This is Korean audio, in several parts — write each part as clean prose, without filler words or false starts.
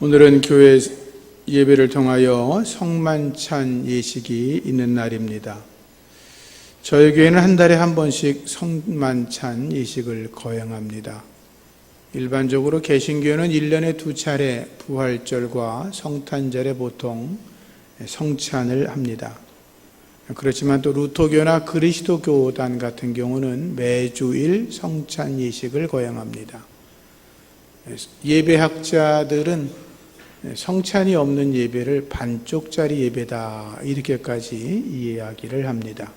오늘은 교회 예배를 통하여 성만찬 예식이 있는 날입니다. 저희 교회는 한 달에 한 번씩 성만찬 예식을 거행합니다. 일반적으로 개신교는 1년에 2차례 부활절과 성탄절에 보통 성찬을 합니다. 그렇지만 또 루터교나 그리스도교단 같은 경우는 매주일 성찬 예식을 거행합니다. 예배학자들은 성찬이 없는 예배를 반쪽짜리 예배다 이렇게까지 이야기를 합니다.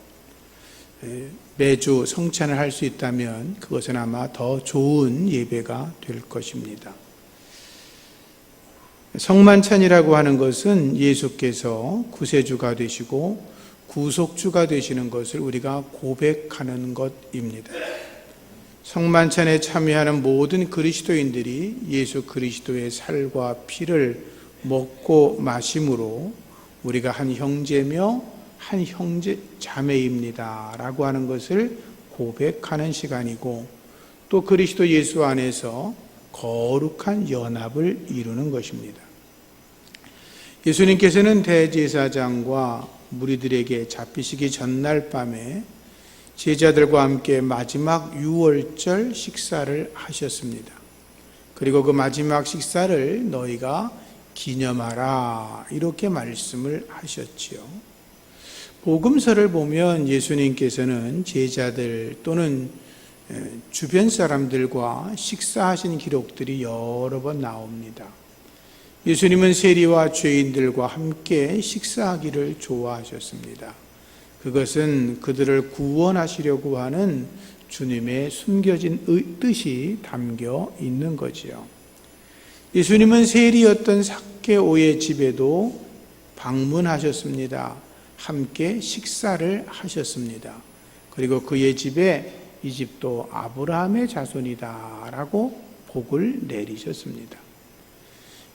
매주 성찬을 할 수 있다면 그것은 아마 더 좋은 예배가 될 것입니다. 성만찬이라고 하는 것은 예수께서 구세주가 되시고 구속주가 되시는 것을 우리가 고백하는 것입니다. 성만찬에 참여하는 모든 그리스도인들이 예수 그리스도의 살과 피를 먹고 마심으로 우리가 한 형제며 한 형제 자매입니다 라고 하는 것을 고백하는 시간이고, 또 그리스도 예수 안에서 거룩한 연합을 이루는 것입니다. 예수님께서는 대제사장과 무리들에게 잡히시기 전날 밤에 제자들과 함께 마지막 유월절 식사를 하셨습니다. 그리고 그 마지막 식사를 너희가 기념하라 이렇게 말씀을 하셨지요. 복음서를 보면 예수님께서는 제자들 또는 주변 사람들과 식사하신 기록들이 여러 번 나옵니다. 예수님은 세리와 죄인들과 함께 식사하기를 좋아하셨습니다. 그것은 그들을 구원하시려고 하는 주님의 숨겨진 뜻이 담겨 있는 거지요. 예수님은 세리였던 삭개오의 집에도 방문하셨습니다. 함께 식사를 하셨습니다. 그리고 그의 집에 이 집도 아브라함의 자손이다 라고 복을 내리셨습니다.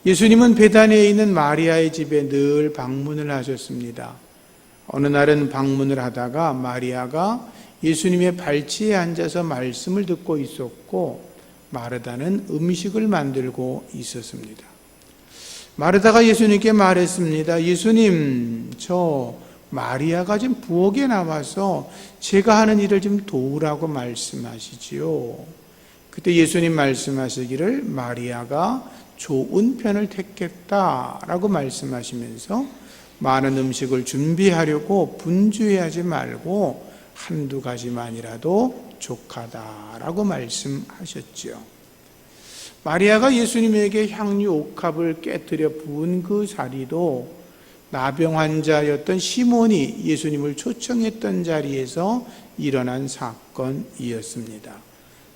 예수님은 베다니에 있는 마리아의 집에 늘 방문을 하셨습니다. 어느 날은 방문을 하다가 마리아가 예수님의 발치에 앉아서 말씀을 듣고 있었고, 마르다는 음식을 만들고 있었습니다. 마르다가 예수님께 말했습니다. 예수님, 저 마리아가 지금 부엌에 나와서 제가 하는 일을 좀 도우라고 말씀하시지요. 그때 예수님 말씀하시기를 마리아가 좋은 편을 택했다라고 말씀하시면서 많은 음식을 준비하려고 분주해하지 말고 한두 가지만이라도 족하다라고 말씀하셨지요. 마리아가 예수님에게 향유 옥합을 깨뜨려 부은 그 자리도 나병 환자였던 시몬이 예수님을 초청했던 자리에서 일어난 사건이었습니다.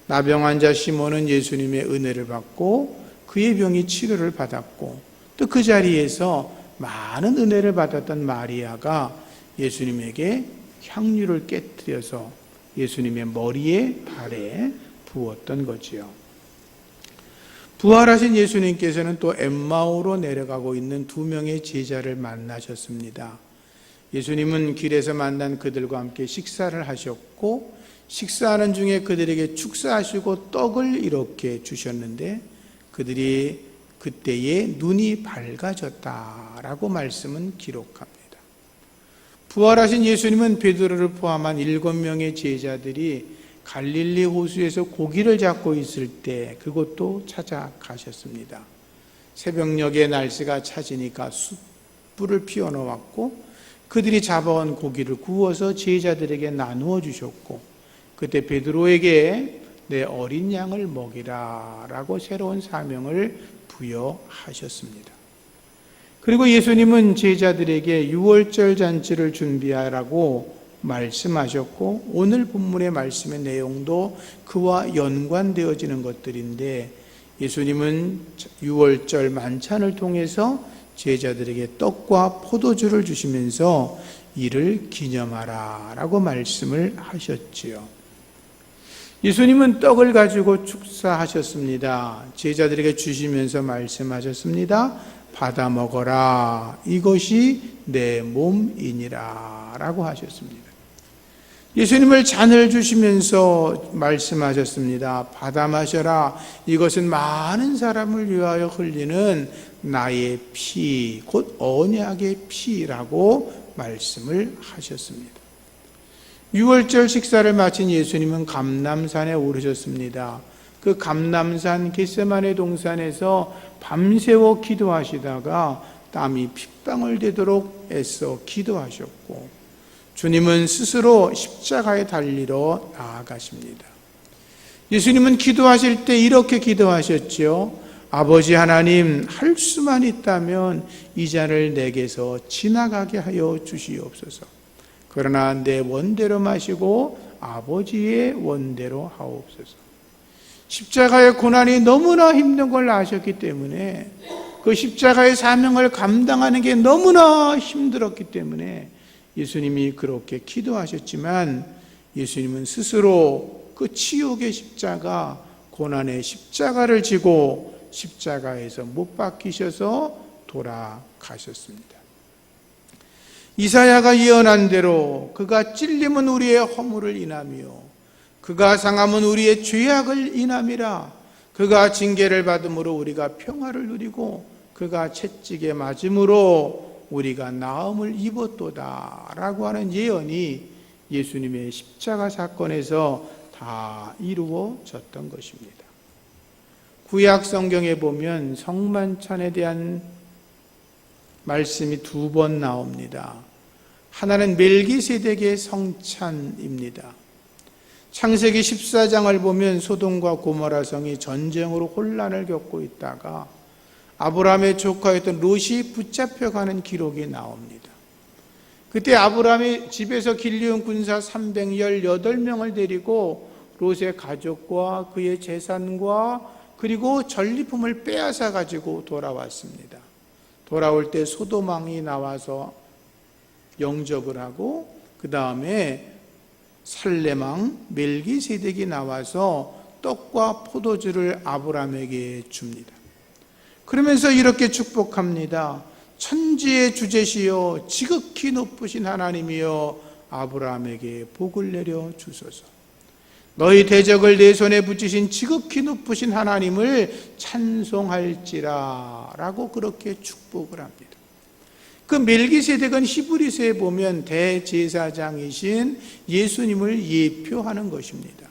나병 환자 시몬은 예수님의 은혜를 받고 그의 병이 치료를 받았고, 또 그 자리에서 많은 은혜를 받았던 마리아가 예수님에게 향유를 깨뜨려서 예수님의 머리에 발에 부었던 거지요. 부활하신 예수님께서는 또 엠마오로 내려가고 있는 2명의 제자를 만나셨습니다. 예수님은 길에서 만난 그들과 함께 식사를 하셨고, 식사하는 중에 그들에게 축사하시고 떡을 이렇게 주셨는데 그들이 그때에 눈이 밝아졌다라고 말씀은 기록합니다. 부활하신 예수님은 베드로를 포함한 7명의 제자들이 갈릴리 호수에서 고기를 잡고 있을 때 그곳도 찾아가셨습니다. 새벽녘에 날씨가 차지니까 숯불을 피워놓았고 그들이 잡아온 고기를 구워서 제자들에게 나누어 주셨고, 그때 베드로에게 내 어린 양을 먹이라 라고 새로운 사명을 부여하셨습니다. 그리고 예수님은 제자들에게 유월절 잔치를 준비하라고 말씀하셨고, 오늘 본문의 말씀의 내용도 그와 연관되어지는 것들인데, 예수님은 유월절 만찬을 통해서 제자들에게 떡과 포도주를 주시면서 이를 기념하라 라고 말씀을 하셨지요. 예수님은 떡을 가지고 축사하셨습니다. 제자들에게 주시면서 말씀하셨습니다. 받아 먹어라. 이것이 내 몸이니라 라고 하셨습니다. 예수님을 잔을 주시면서 말씀하셨습니다. 받아 마셔라. 이것은 많은 사람을 위하여 흘리는 나의 피, 곧 언약의 피라고 말씀을 하셨습니다. 6월절 식사를 마친 예수님은 감람산에 오르셨습니다. 그 감람산 겟세마네 동산에서 밤새워 기도하시다가 땀이 핏방울 되도록 애써 기도하셨고, 주님은 스스로 십자가에 달리러 나아가십니다. 예수님은 기도하실 때 이렇게 기도하셨죠. 아버지 하나님, 할 수만 있다면 이 잔을 내게서 지나가게 하여 주시옵소서. 그러나 내 원대로 마시고 아버지의 원대로 하옵소서. 십자가의 고난이 너무나 힘든 걸 아셨기 때문에, 그 십자가의 사명을 감당하는 게 너무나 힘들었기 때문에 예수님이 그렇게 기도하셨지만, 예수님은 스스로 그 치욕의 십자가, 고난의 십자가를 지고 십자가에서 못 박히셔서 돌아가셨습니다. 이사야가 예언한 대로 그가 찔림은 우리의 허물을 인하며 그가 상함은 우리의 죄악을 인함이라. 그가 징계를 받음으로 우리가 평화를 누리고 그가 채찍에 맞음으로 우리가 나음을 입었도다 라고 하는 예언이 예수님의 십자가 사건에서 다 이루어졌던 것입니다. 구약 성경에 보면 성만찬에 대한 말씀이 2번 나옵니다. 하나는 멜기세덱의 성찬입니다. 창세기 14장을 보면 소돔과 고모라 성이 전쟁으로 혼란을 겪고 있다가 아브라함의 조카였던 롯이 붙잡혀가는 기록이 나옵니다. 그때 아브라함이 집에서 길리온 군사 318명을 데리고 롯의 가족과 그의 재산과 그리고 전리품을 빼앗아 가지고 돌아왔습니다. 돌아올 때 소돔왕이 나와서 영접을 하고, 그 다음에 살렘왕 멜기세덱이 나와서 떡과 포도주를 아브라함에게 줍니다. 그러면서 이렇게 축복합니다. 천지의 주제시여 지극히 높으신 하나님이여 아브라함에게 복을 내려 주소서. 너희 대적을 내 손에 붙이신 지극히 높으신 하나님을 찬송할지라 라고 그렇게 축복을 합니다. 그 멜기세덱은 히브리서에 보면 대제사장이신 예수님을 예표하는 것입니다.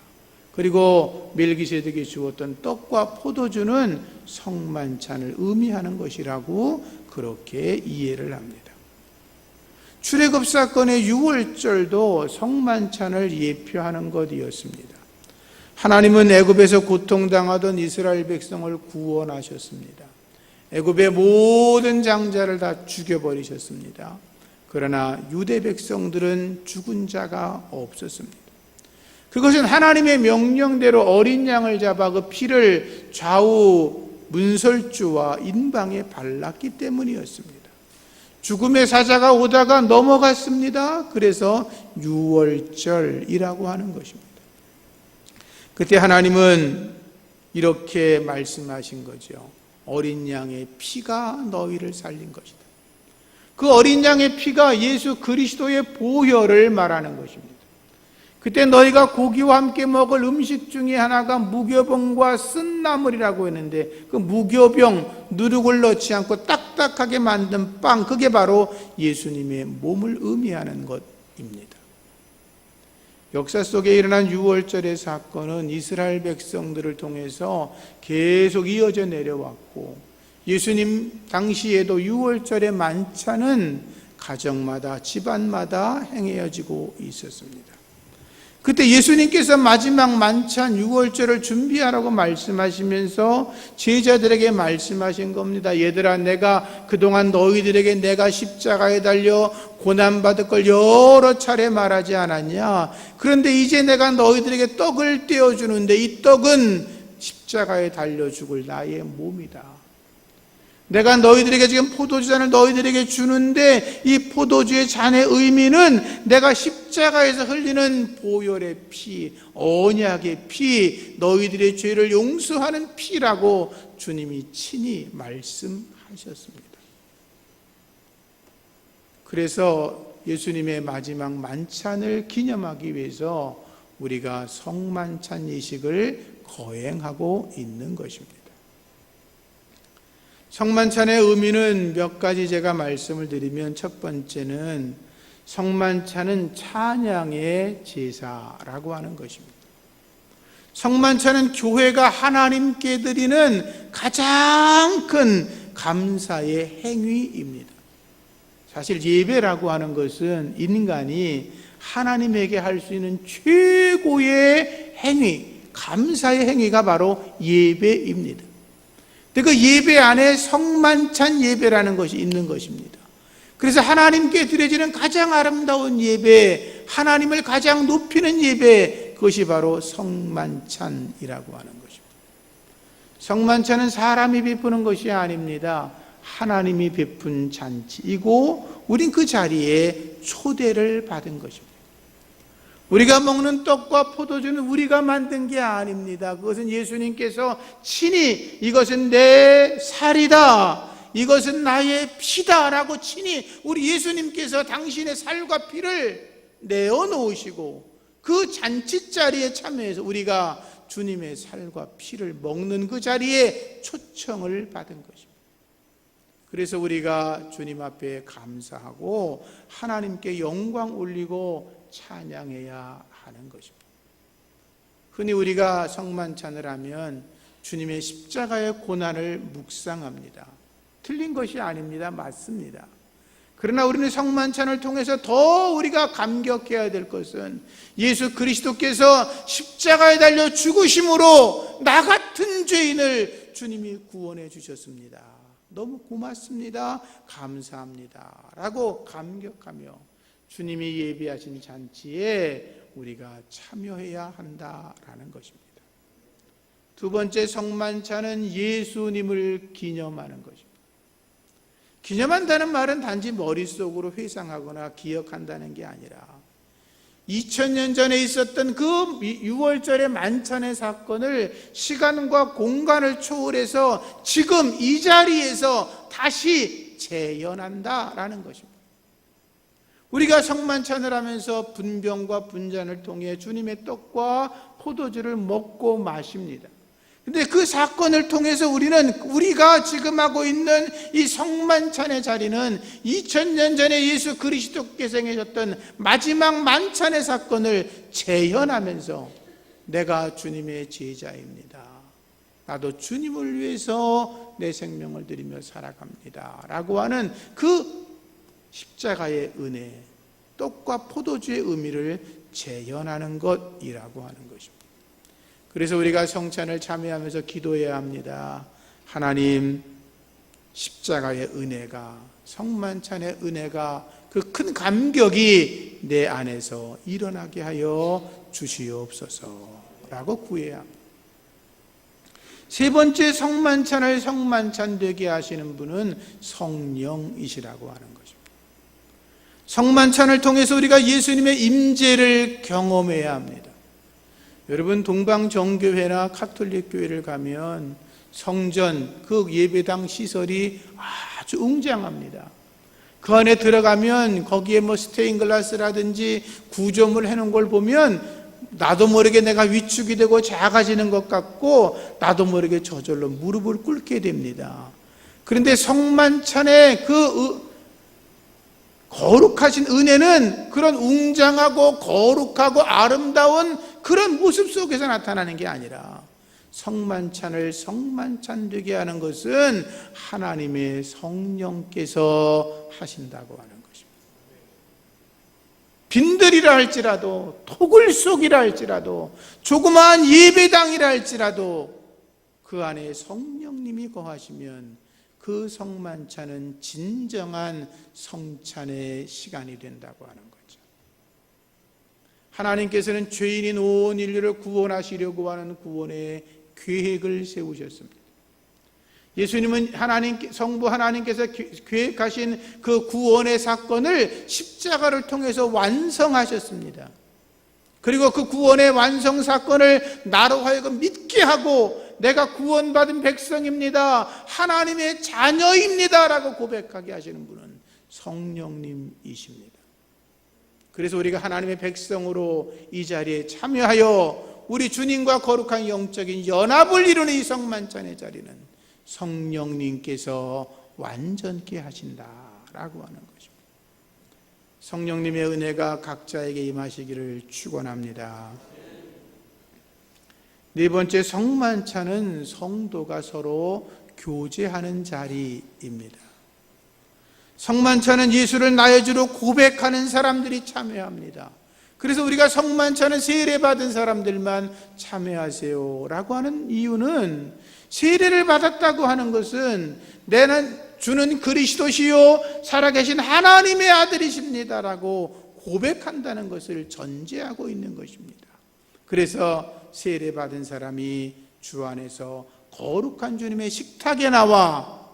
그리고 멜기세덱이 주었던 떡과 포도주는 성만찬을 의미하는 것이라고 그렇게 이해를 합니다. 출애굽 사건의 6월절도 성만찬을 예표하는 것이었습니다. 하나님은 애굽에서 고통당하던 이스라엘 백성을 구원하셨습니다. 애굽의 모든 장자를 다 죽여버리셨습니다. 그러나 유대 백성들은 죽은 자가 없었습니다. 그것은 하나님의 명령대로 어린 양을 잡아 그 피를 좌우 문설주와 인방에 발랐기 때문이었습니다. 죽음의 사자가 오다가 넘어갔습니다. 그래서 유월절이라고 하는 것입니다. 그때 하나님은 이렇게 말씀하신 거죠. 어린 양의 피가 너희를 살린 것이다. 그 어린 양의 피가 예수 그리스도의 보혈을 말하는 것입니다. 그때 너희가 고기와 함께 먹을 음식 중에 하나가 무교병과 쓴나물이라고 했는데, 그 무교병, 누룩을 넣지 않고 딱딱하게 만든 빵, 그게 바로 예수님의 몸을 의미하는 것입니다. 역사 속에 일어난 유월절의 사건은 이스라엘 백성들을 통해서 계속 이어져 내려왔고, 예수님 당시에도 유월절의 만찬은 가정마다 집안마다 행해지고 있었습니다. 그때 예수님께서 마지막 만찬 유월절을 준비하라고 말씀하시면서 제자들에게 말씀하신 겁니다. 얘들아, 내가 그동안 너희들에게 내가 십자가에 달려 고난받을 걸 여러 차례 말하지 않았냐? 그런데 이제 내가 너희들에게 떡을 떼어주는데 이 떡은 십자가에 달려 죽을 나의 몸이다. 내가 너희들에게 지금 포도주잔을 너희들에게 주는데 이 포도주의 잔의 의미는 내가 십자가에서 흘리는 보혈의 피, 언약의 피, 너희들의 죄를 용서하는 피라고 주님이 친히 말씀하셨습니다. 그래서 예수님의 마지막 만찬을 기념하기 위해서 우리가 성만찬 예식을 거행하고 있는 것입니다. 성만찬의 의미는 몇 가지 제가 말씀을 드리면, 첫 번째는 성만찬은 찬양의 제사라고 하는 것입니다. 성만찬은 교회가 하나님께 드리는 가장 큰 감사의 행위입니다. 사실 예배라고 하는 것은 인간이 하나님에게 할 수 있는 최고의 행위, 감사의 행위가 바로 예배입니다. 근데 그 예배 안에 성만찬 예배라는 것이 있는 것입니다. 그래서 하나님께 드려지는 가장 아름다운 예배, 하나님을 가장 높이는 예배, 그것이 바로 성만찬이라고 하는 것입니다. 성만찬은 사람이 베푸는 것이 아닙니다. 하나님이 베푼 잔치이고 우린 그 자리에 초대를 받은 것입니다. 우리가 먹는 떡과 포도주는 우리가 만든 게 아닙니다. 그것은 예수님께서 친히 이것은 내 살이다, 이것은 나의 피다 라고 친히 우리 예수님께서 당신의 살과 피를 내어놓으시고 그 잔치자리에 참여해서 우리가 주님의 살과 피를 먹는 그 자리에 초청을 받은 것입니다. 그래서 우리가 주님 앞에 감사하고 하나님께 영광 올리고 찬양해야 하는 것입니다. 흔히 우리가 성만찬을 하면 주님의 십자가의 고난을 묵상합니다. 틀린 것이 아닙니다. 맞습니다. 그러나 우리는 성만찬을 통해서 더 우리가 감격해야 될 것은 예수 그리스도께서 십자가에 달려 죽으심으로 나 같은 죄인을 주님이 구원해 주셨습니다. 너무 고맙습니다. 감사합니다. 라고 감격하며 주님이 예비하신 잔치에 우리가 참여해야 한다라는 것입니다. 두 번째, 성만찬은 예수님을 기념하는 것입니다. 기념한다는 말은 단지 머릿속으로 회상하거나 기억한다는 게 아니라 2000년 전에 있었던 그 6월절의 만찬의 사건을 시간과 공간을 초월해서 지금 이 자리에서 다시 재현한다라는 것입니다. 우리가 성만찬을 하면서 분병과 분잔을 통해 주님의 떡과 포도주를 먹고 마십니다. 근데 그 사건을 통해서 우리가 지금 하고 있는 이 성만찬의 자리는 2000년 전에 예수 그리스도께서 행하셨던 마지막 만찬의 사건을 재현하면서 내가 주님의 제자입니다. 나도 주님을 위해서 내 생명을 드리며 살아갑니다. 라고 하는 그 십자가의 은혜, 떡과 포도주의 의미를 재현하는 것이라고 하는 것입니다. 그래서 우리가 성찬을 참여하면서 기도해야 합니다. 하나님, 십자가의 은혜가, 성만찬의 은혜가, 그 큰 감격이 내 안에서 일어나게 하여 주시옵소서라고 구해야 합니다. 세 번째, 성만찬을 성만찬 되게 하시는 분은 성령이시라고 하는 것입니다. 성만찬을 통해서 우리가 예수님의 임재를 경험해야 합니다. 여러분, 동방정교회나 카톨릭 교회를 가면 성전, 그 예배당 시설이 아주 웅장합니다. 그 안에 들어가면 거기에 스테인글라스라든지 구조물 해놓은 걸 보면 나도 모르게 내가 위축이 되고 작아지는 것 같고 나도 모르게 저절로 무릎을 꿇게 됩니다. 그런데 성만찬의 그 거룩하신 은혜는 그런 웅장하고 거룩하고 아름다운 그런 모습 속에서 나타나는 게 아니라 성만찬을 성만찬 되게 하는 것은 하나님의 성령께서 하신다고 하는 것입니다. 빈들이라 할지라도, 토굴속이라 할지라도, 조그마한 예배당이라 할지라도 그 안에 성령님이 거하시면 그 성만찬은 진정한 성찬의 시간이 된다고 하는 거죠. 하나님께서는 죄인인 온 인류를 구원하시려고 하는 구원의 계획을 세우셨습니다. 예수님은 성부 하나님께서 계획하신 그 구원의 사건을 십자가를 통해서 완성하셨습니다. 그리고 그 구원의 완성 사건을 나로 하여금 믿게 하고 내가 구원받은 백성입니다, 하나님의 자녀입니다 라고 고백하게 하시는 분은 성령님이십니다. 그래서 우리가 하나님의 백성으로 이 자리에 참여하여 우리 주님과 거룩한 영적인 연합을 이루는 이 성만찬의 자리는 성령님께서 완전케 하신다라고 하는 것입니다. 성령님의 은혜가 각자에게 임하시기를 축원합니다. 네 번째, 성만찬은 성도가 서로 교제하는 자리입니다. 성만찬은 예수를 나의 주로 고백하는 사람들이 참여합니다. 그래서 우리가 성만찬은 세례받은 사람들만 참여하세요 라고 하는 이유는, 세례를 받았다고 하는 것은 내는 주는 그리스도시요 살아계신 하나님의 아들이십니다 라고 고백한다는 것을 전제하고 있는 것입니다. 그래서 세례받은 사람이 주 안에서 거룩한 주님의 식탁에 나와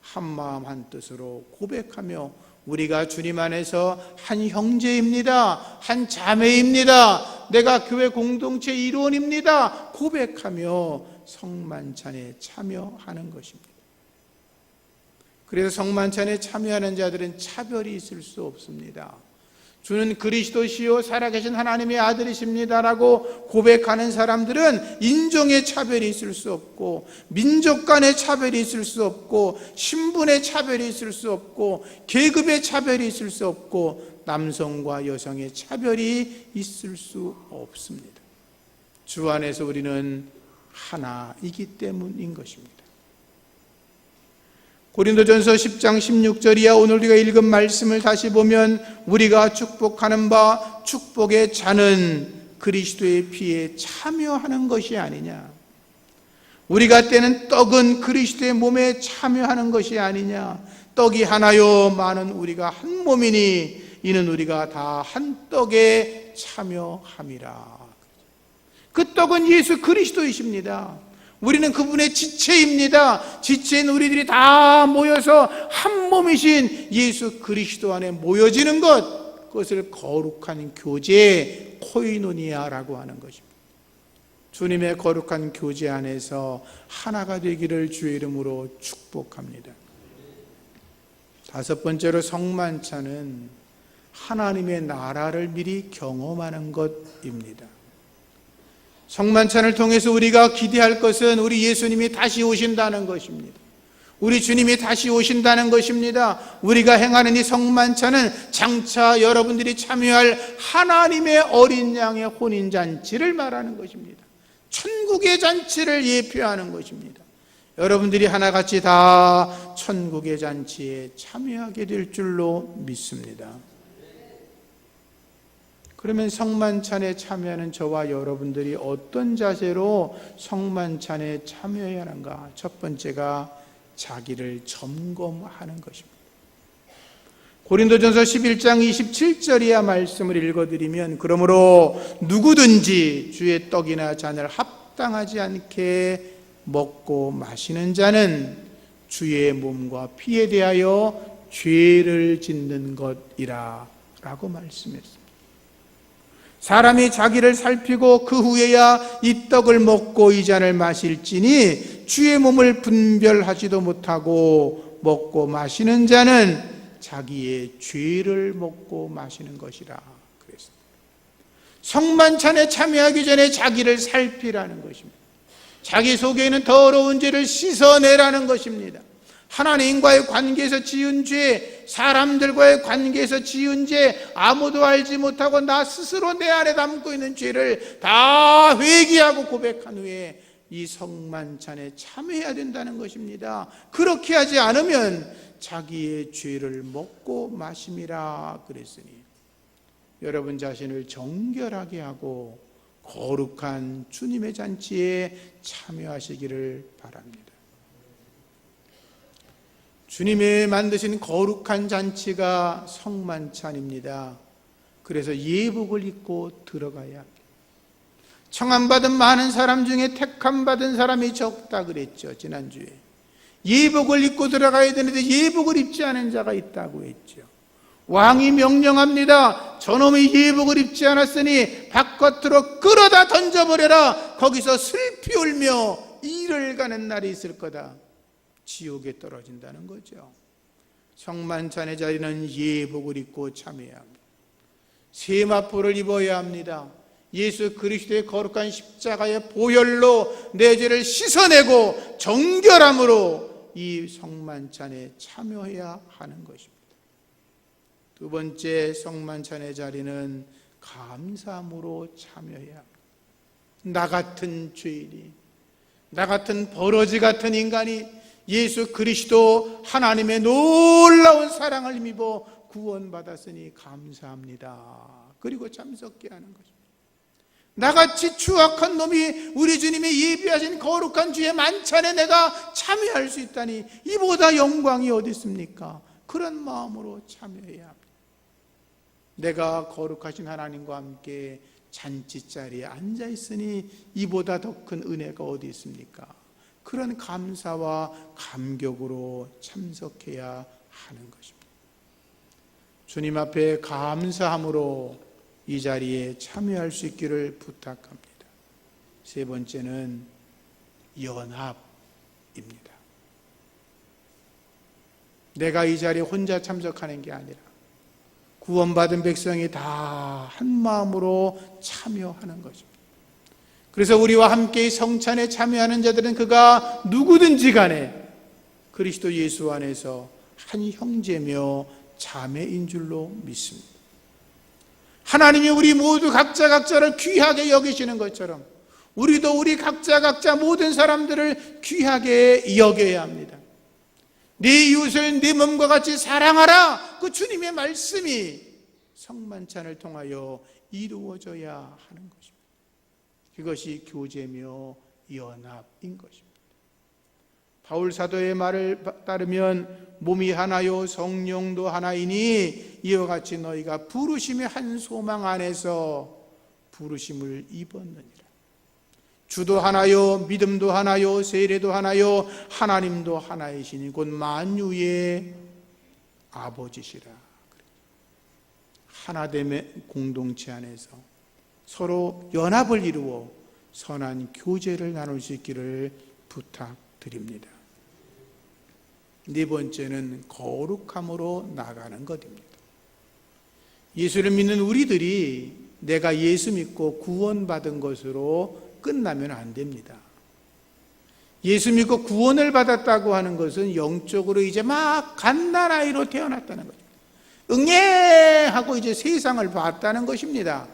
한마음 한뜻으로 고백하며 우리가 주님 안에서 한 형제입니다, 한 자매입니다, 내가 교회 공동체 일원입니다 고백하며 성만찬에 참여하는 것입니다. 그래서 성만찬에 참여하는 자들은 차별이 있을 수 없습니다. 주는 그리스도시요 살아계신 하나님의 아들이십니다라고 고백하는 사람들은 인종의 차별이 있을 수 없고, 민족 간의 차별이 있을 수 없고, 신분의 차별이 있을 수 없고, 계급의 차별이 있을 수 없고, 남성과 여성의 차별이 있을 수 없습니다. 주 안에서 우리는 하나이기 때문인 것입니다. 고린도전서 10장 16절이야 오늘 우리가 읽은 말씀을 다시 보면, 우리가 축복하는 바 축복의 잔은 그리스도의 피에 참여하는 것이 아니냐, 우리가 떼는 떡은 그리스도의 몸에 참여하는 것이 아니냐, 떡이 하나요 많은 우리가 한 몸이니 이는 우리가 다 한 떡에 참여함이라. 그 떡은 예수 그리스도이십니다. 우리는 그분의 지체입니다. 지체인 우리들이 다 모여서 한 몸이신 예수 그리스도 안에 모여지는 것, 그것을 거룩한 교제, 코이노니아라고 하는 것입니다. 주님의 거룩한 교제 안에서 하나가 되기를 주의 이름으로 축복합니다. 다섯 번째로, 성만찬은 하나님의 나라를 미리 경험하는 것입니다. 성만찬을 통해서 우리가 기대할 것은 우리 예수님이 다시 오신다는 것입니다. 우리 주님이 다시 오신다는 것입니다. 우리가 행하는 이 성만찬은 장차 여러분들이 참여할 하나님의 어린 양의 혼인잔치를 말하는 것입니다. 천국의 잔치를 예표하는 것입니다. 여러분들이 하나같이 다 천국의 잔치에 참여하게 될 줄로 믿습니다. 그러면 성만찬에 참여하는 저와 여러분들이 어떤 자세로 성만찬에 참여해야 하는가? 첫 번째가 자기를 점검하는 것입니다. 고린도전서 11장 27절이야 말씀을 읽어드리면, 그러므로 누구든지 주의 떡이나 잔을 합당하지 않게 먹고 마시는 자는 주의 몸과 피에 대하여 죄를 짓는 것이라 라고 말씀했습니다. 사람이 자기를 살피고 그 후에야 이 떡을 먹고 이 잔을 마실지니 주의 몸을 분별하지도 못하고 먹고 마시는 자는 자기의 죄를 먹고 마시는 것이라 그랬습니다. 성만찬에 참여하기 전에 자기를 살피라는 것입니다. 자기 속에 있는 더러운 죄를 씻어내라는 것입니다. 하나님과의 관계에서 지은 죄, 사람들과의 관계에서 지은 죄, 아무도 알지 못하고 나 스스로 내 안에 담고 있는 죄를 다 회개하고 고백한 후에 이 성만찬에 참여해야 된다는 것입니다. 그렇게 하지 않으면 자기의 죄를 먹고 마심이라 그랬으니, 여러분 자신을 정결하게 하고 거룩한 주님의 잔치에 참여하시기를 바랍니다. 주님이 만드신 거룩한 잔치가 성만찬입니다. 그래서 예복을 입고 들어가야 합니다. 청함받은 많은 사람 중에 택함받은 사람이 적다 그랬죠, 지난주에. 예복을 입고 들어가야 되는데 예복을 입지 않은 자가 있다고 했죠. 왕이 명령합니다. 저놈이 예복을 입지 않았으니 바깥으로 끌어다 던져버려라. 거기서 슬피 울며 이를 가는 날이 있을 거다. 지옥에 떨어진다는 거죠. 성만찬의 자리는 예복을 입고 참여해야 합니다. 세마포를 입어야 합니다. 예수 그리스도의 거룩한 십자가의 보혈로 내 죄를 씻어내고 정결함으로 이 성만찬에 참여해야 하는 것입니다. 두 번째 성만찬의 자리는 감사함으로 참여해야 합니다. 나 같은 죄인이, 나 같은 버러지 같은 인간이 예수 그리스도 하나님의 놀라운 사랑을 힘입어 구원받았으니 감사합니다. 그리고 참석해야 하는 것입니다. 나같이 추악한 놈이 우리 주님이 예비하신 거룩한 주의 만찬에 내가 참여할 수 있다니 이보다 영광이 어디 있습니까? 그런 마음으로 참여해야 합니다. 내가 거룩하신 하나님과 함께 잔치자리에 앉아 있으니 이보다 더 큰 은혜가 어디 있습니까? 그런 감사와 감격으로 참석해야 하는 것입니다. 주님 앞에 감사함으로 이 자리에 참여할 수 있기를 부탁합니다. 세 번째는 연합입니다. 내가 이 자리에 혼자 참석하는 게 아니라 구원받은 백성이 다 한 마음으로 참여하는 것입니다. 그래서 우리와 함께 성찬에 참여하는 자들은 그가 누구든지 간에 그리스도 예수 안에서 한 형제며 자매인 줄로 믿습니다. 하나님이 우리 모두 각자를 귀하게 여기시는 것처럼 우리도 우리 각자 모든 사람들을 귀하게 여겨야 합니다. 네 이웃을 네 몸과 같이 사랑하라. 그 주님의 말씀이 성만찬을 통하여 이루어져야 하는 것입니다. 그것이 교제며 연합인 것입니다. 바울 사도의 말을 따르면 몸이 하나요 성령도 하나이니 이와 같이 너희가 부르심의 한 소망 안에서 부르심을 입었느니라. 주도 하나요 믿음도 하나요 세례도 하나요 하나님도 하나이시니 곧 만유의 아버지시라. 하나됨의 공동체 안에서 서로 연합을 이루어 선한 교제를 나눌 수 있기를 부탁드립니다. 네 번째는 거룩함으로 나가는 것입니다. 예수를 믿는 우리들이 내가 예수 믿고 구원받은 것으로 끝나면 안 됩니다. 예수 믿고 구원을 받았다고 하는 것은 영적으로 이제 막 갓난아이로 태어났다는 거죠. 응애하고 이제 세상을 봤다는 것입니다.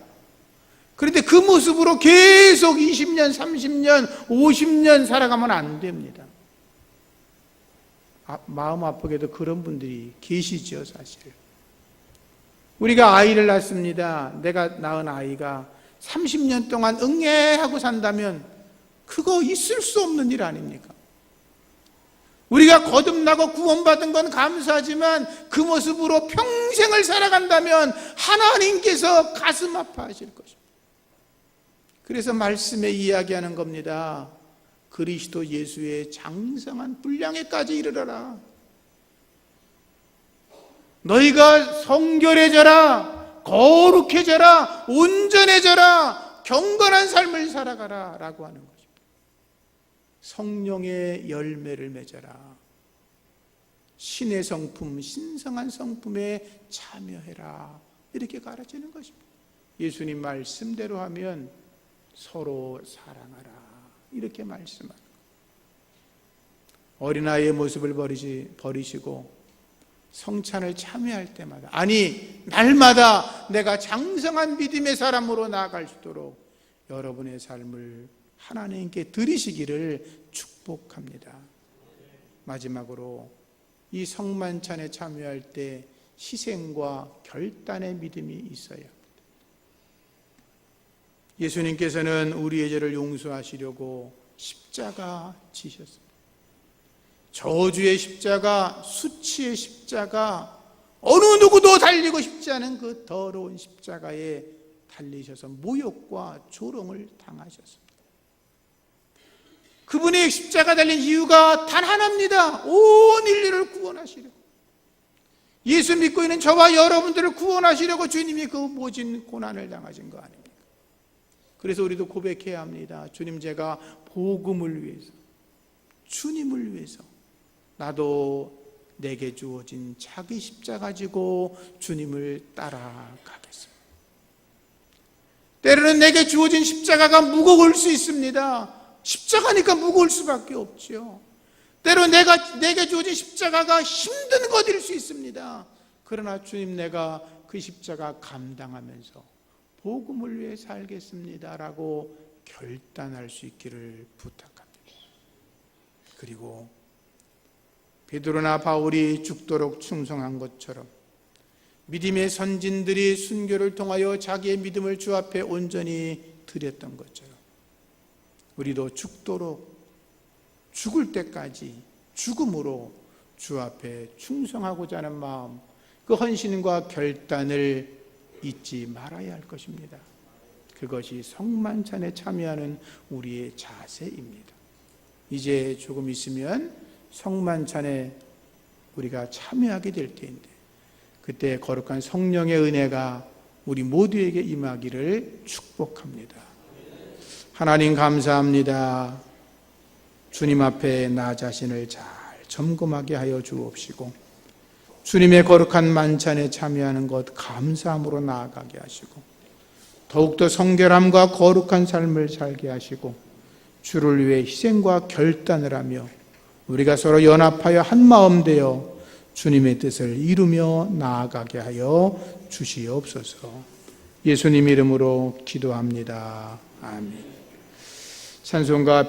그런데 그 모습으로 계속 20년, 30년, 50년 살아가면 안 됩니다. 마음 아프게도 그런 분들이 계시죠, 사실. 우리가 아이를 낳습니다. 내가 낳은 아이가 30년 동안 응애하고 산다면 그거 있을 수 없는 일 아닙니까? 우리가 거듭나고 구원받은 건 감사하지만 그 모습으로 평생을 살아간다면 하나님께서 가슴 아파하실 것입니다. 그래서 말씀에 이야기하는 겁니다. 그리스도 예수의 장성한 분량에까지 이르러라. 너희가 성결해져라, 거룩해져라, 온전해져라, 경건한 삶을 살아가라 라고 하는 것입니다. 성령의 열매를 맺어라. 신의 성품, 신성한 성품에 참여해라. 이렇게 가르치는 것입니다. 예수님 말씀대로 하면 서로 사랑하라. 이렇게 말씀하는 거예요. 어린아이의 모습을 버리시고 성찬을 참여할 때마다, 아니 날마다 내가 장성한 믿음의 사람으로 나아갈 수 있도록 여러분의 삶을 하나님께 드리시기를 축복합니다. 마지막으로 이 성만찬에 참여할 때 희생과 결단의 믿음이 있어야 합니다. 예수님께서는 우리의 죄를 용서하시려고 십자가 지셨습니다. 저주의 십자가, 수치의 십자가, 어느 누구도 달리고 싶지 않은 그 더러운 십자가에 달리셔서 모욕과 조롱을 당하셨습니다. 그분의 십자가 달린 이유가 단 하나입니다. 온 인류를 구원하시려고. 예수 믿고 있는 저와 여러분들을 구원하시려고 주님이 그 모진 고난을 당하신 거 아닙니까? 그래서 우리도 고백해야 합니다. 주님, 제가 복음을 위해서, 주님을 위해서 나도 내게 주어진 자기 십자가 가지고 주님을 따라가겠습니다. 때로는 내게 주어진 십자가가 무거울 수 있습니다. 십자가니까 무거울 수밖에 없죠. 때로 내게 주어진 십자가가 힘든 것일 수 있습니다. 그러나 주님, 내가 그 십자가 감당하면서 복음을 위해 살겠습니다 라고 결단할 수 있기를 부탁합니다. 그리고 베드로나 바울이 죽도록 충성한 것처럼 믿음의 선진들이 순교를 통하여 자기의 믿음을 주 앞에 온전히 드렸던 것처럼 우리도 죽도록, 죽을 때까지 죽음으로 주 앞에 충성하고자 하는 마음, 그 헌신과 결단을 잊지 말아야 할 것입니다. 그것이 성만찬에 참여하는 우리의 자세입니다. 이제 조금 있으면 성만찬에 우리가 참여하게 될 텐데, 그때 거룩한 성령의 은혜가 우리 모두에게 임하기를 축복합니다. 하나님 감사합니다. 주님 앞에 나 자신을 잘 점검하게 하여 주옵시고, 주님의 거룩한 만찬에 참여하는 것 감사함으로 나아가게 하시고, 더욱더 성결함과 거룩한 삶을 살게 하시고, 주를 위해 희생과 결단을 하며 우리가 서로 연합하여 한마음 되어 주님의 뜻을 이루며 나아가게 하여 주시옵소서. 예수님 이름으로 기도합니다. 아멘. 찬송가